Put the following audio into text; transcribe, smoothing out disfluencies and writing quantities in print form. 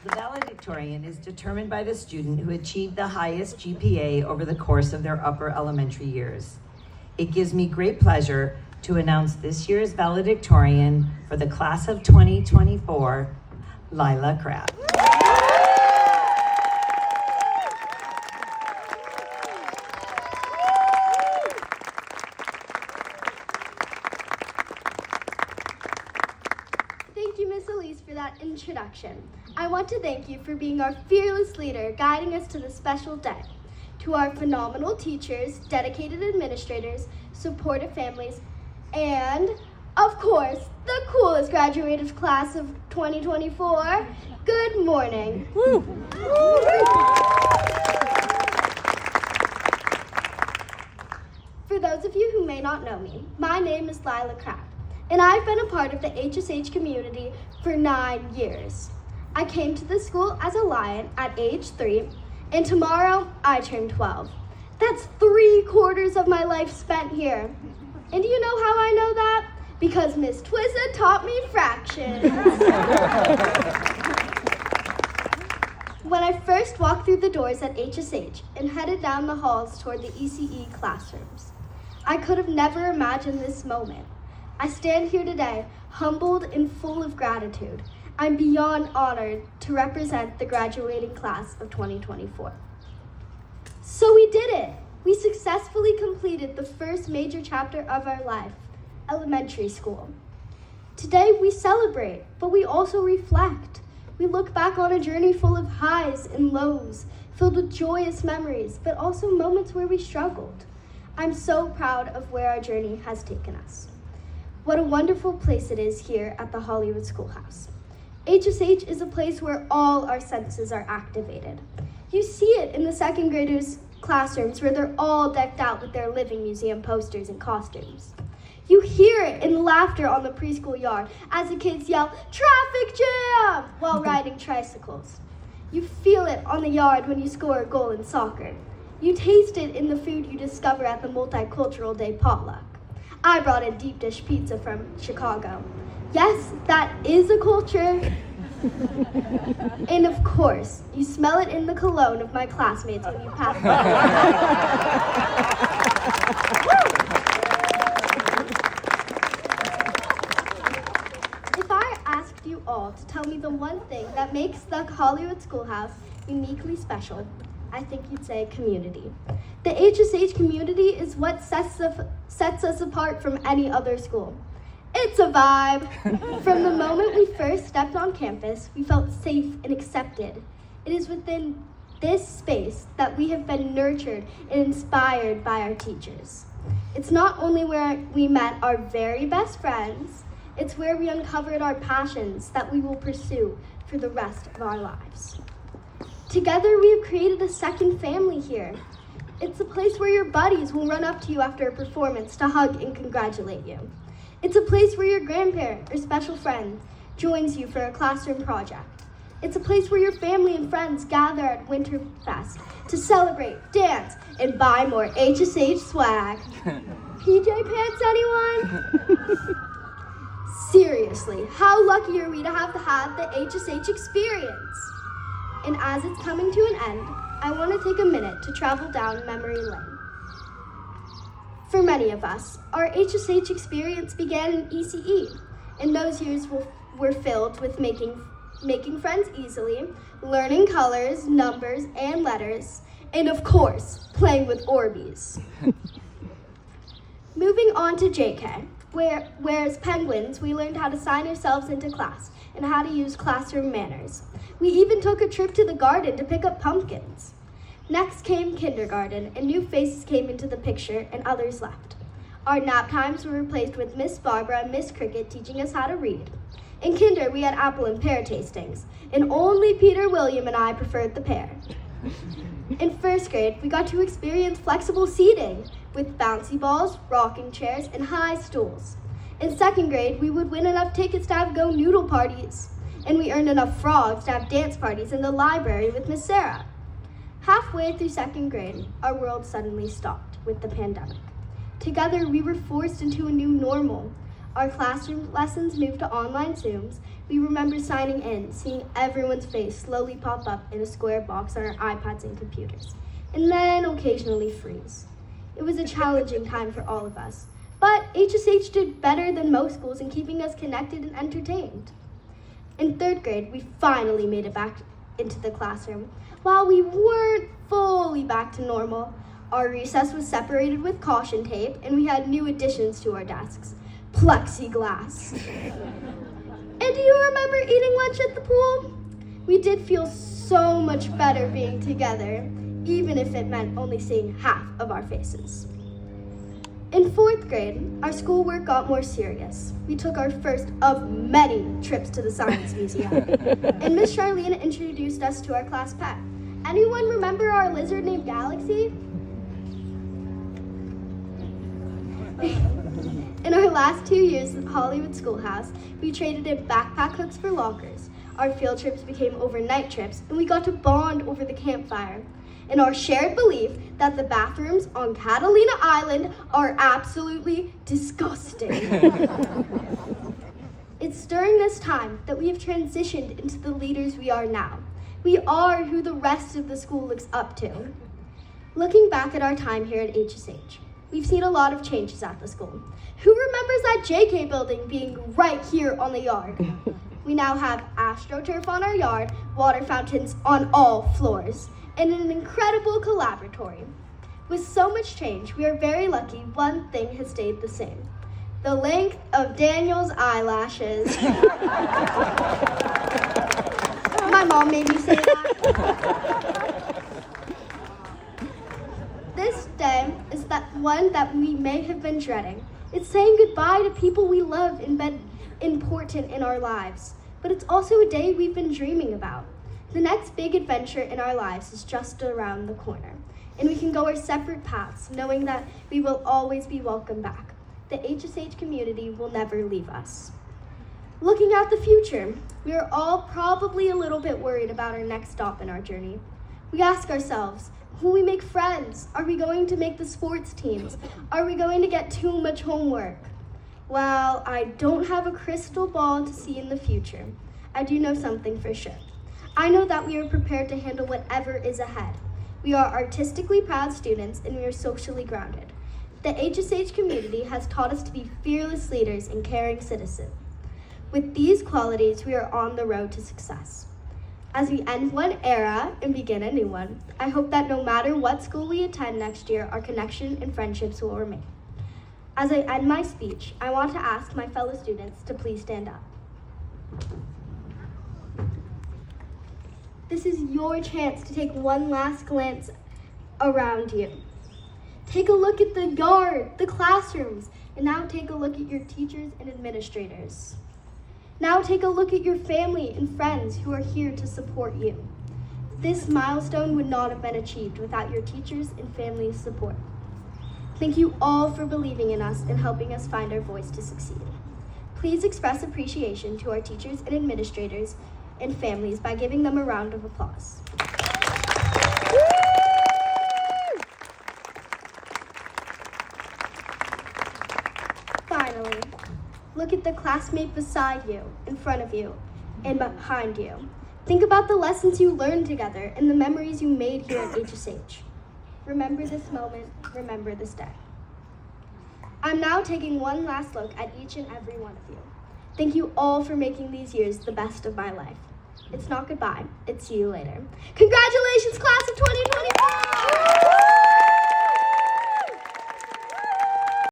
The valedictorian is determined by the student who achieved the highest GPA over the course of their upper elementary years. It gives me great pleasure to announce this year's valedictorian for the class of 2024, Lila Crabb. Thank you, Miss Elise, for that introduction. I want to thank you for being our fearless leader, guiding us to this special day. To our phenomenal teachers, dedicated administrators, supportive families, and, of course, the coolest graduating class of 2024, good morning. For those of you who may not know me, my name is Lila Crabb, and I've been a part of the HSH community for 9 years. I came to the school as a Lion at age 3, and tomorrow I turn 12. That's 3/4 of my life spent here. And do you know how I know that? Because Miss Twizza taught me fractions. When I first walked through the doors at HSH and headed down the halls toward the ECE classrooms, I could have never imagined this moment. I stand here today, humbled and full of gratitude. I'm beyond honored to represent the graduating class of 2024. So we did it! We successfully completed the first major chapter of our life, elementary school. Today we celebrate, but we also reflect. We look back on a journey full of highs and lows, filled with joyous memories, but also moments where we struggled. I'm so proud of where our journey has taken us. What a wonderful place it is here at the Hollywood Schoolhouse. HSH is a place where all our senses are activated. You see it in the second graders' classrooms where they're all decked out with their living museum posters and costumes. You hear it in the laughter on the preschool yard as the kids yell, "Traffic jam!" while riding tricycles. You feel it on the yard when you score a goal in soccer. You taste it in the food you discover at the Multicultural Day potluck. I brought a deep dish pizza from Chicago. Yes, that is a culture. And of course, you smell it in the cologne of my classmates when you pass by. If I asked you all to tell me the one thing that makes the Hollywood Schoolhouse uniquely special, I think you'd say community. The HSH community is what sets us apart from any other school. It's a vibe. From the moment we first stepped on campus, we felt safe and accepted. It is within this space that we have been nurtured and inspired by our teachers. It's not only where we met our very best friends, it's where we uncovered our passions that we will pursue for the rest of our lives. Together, we have created a second family here. It's a place where your buddies will run up to you after a performance to hug and congratulate you. It's a place where your grandparent or special friend joins you for a classroom project. It's a place where your family and friends gather at Winterfest to celebrate, dance, and buy more HSH swag. PJ pants, anyone? Seriously, how lucky are we to have had the HSH experience? And as it's coming to an end, I want to take a minute to travel down memory lane. For many of us, our HSH experience began in ECE, and those years were filled with making friends easily, learning colors, numbers, and letters, and of course, playing with Orbeez. Moving on to JK, where as penguins, we learned how to sign ourselves into class and how to use classroom manners. We even took a trip to the garden to pick up pumpkins. Next came kindergarten, and new faces came into the picture, and others left. Our nap times were replaced with Miss Barbara and Miss Cricket teaching us how to read. In kinder, we had apple and pear tastings, and only Peter, William, and I preferred the pear. In first grade, we got to experience flexible seating with bouncy balls, rocking chairs, and high stools. In second grade, we would win enough tickets to have go noodle parties, and we earned enough frogs to have dance parties in the library with Miss Sarah. Halfway through second grade, our world suddenly stopped with the pandemic. Together, we were forced into a new normal. our classroom lessons moved to online Zooms, we remember signing in, seeing everyone's face slowly pop up in a square box on our iPads and computers, and then occasionally freeze. It was a challenging time for all of us, but HSH did better than most schools in keeping us connected and entertained. In 3rd grade, we finally made it back into the classroom. While we weren't fully back to normal, our recess was separated with caution tape, and we had new additions to our desks, plexiglass. And do you remember eating lunch at the pool? We did feel so much better being together, even if it meant only seeing half of our faces. In 4th grade, our schoolwork got more serious. We took our first of many trips to the Science Museum, and Miss Charlene introduced us to our class pet. Anyone remember our lizard named Galaxy? In our last 2 years at Hollywood Schoolhouse, we traded in backpack hooks for lockers. Our field trips became overnight trips, and we got to bond over the campfire. In our shared belief that the bathrooms on Catalina Island are absolutely disgusting. It's during this time that we have transitioned into the leaders we are now. We are who the rest of the school looks up to. Looking back at our time here at HSH, we've seen a lot of changes at the school. Who remembers that JK building being right here on the yard? We now have AstroTurf on our yard, water fountains on all floors, and an incredible collaboratory. With so much change, we are very lucky one thing has stayed the same: the length of Daniel's eyelashes. My mom made me say that. This day is that one that we may have been dreading. It's saying goodbye to people we love and been important in our lives. But it's also a day we've been dreaming about. The next big adventure in our lives is just around the corner, and we can go our separate paths, knowing that we will always be welcome back. The HSH community will never leave us. Looking at the future, we are all probably a little bit worried about our next stop in our journey. We ask ourselves, will we make friends? Are we going to make the sports teams? Are we going to get too much homework? Well, I don't have a crystal ball to see in the future. I do know something for sure. I know that we are prepared to handle whatever is ahead. We are artistically proud students, and we are socially grounded. The HSH community has taught us to be fearless leaders and caring citizens. With these qualities, we are on the road to success. As we end one era and begin a new one, I hope that no matter what school we attend next year, our connection and friendships will remain. As I end my speech, I want to ask my fellow students to please stand up. This is your chance to take one last glance around you. Take a look at the yard, the classrooms, and now take a look at your teachers and administrators. Now take a look at your family and friends who are here to support you. This milestone would not have been achieved without your teachers and family's support. Thank you all for believing in us and helping us find our voice to succeed. Please express appreciation to our teachers and administrators and families by giving them a round of applause. Finally, look at the classmate beside you, in front of you, and behind you. Think about the lessons you learned together and the memories you made here at HSH. Remember this moment, remember this day. I'm now taking one last look at each and every one of you. Thank you all for making these years the best of my life. It's not goodbye, it's see you later. Congratulations, class of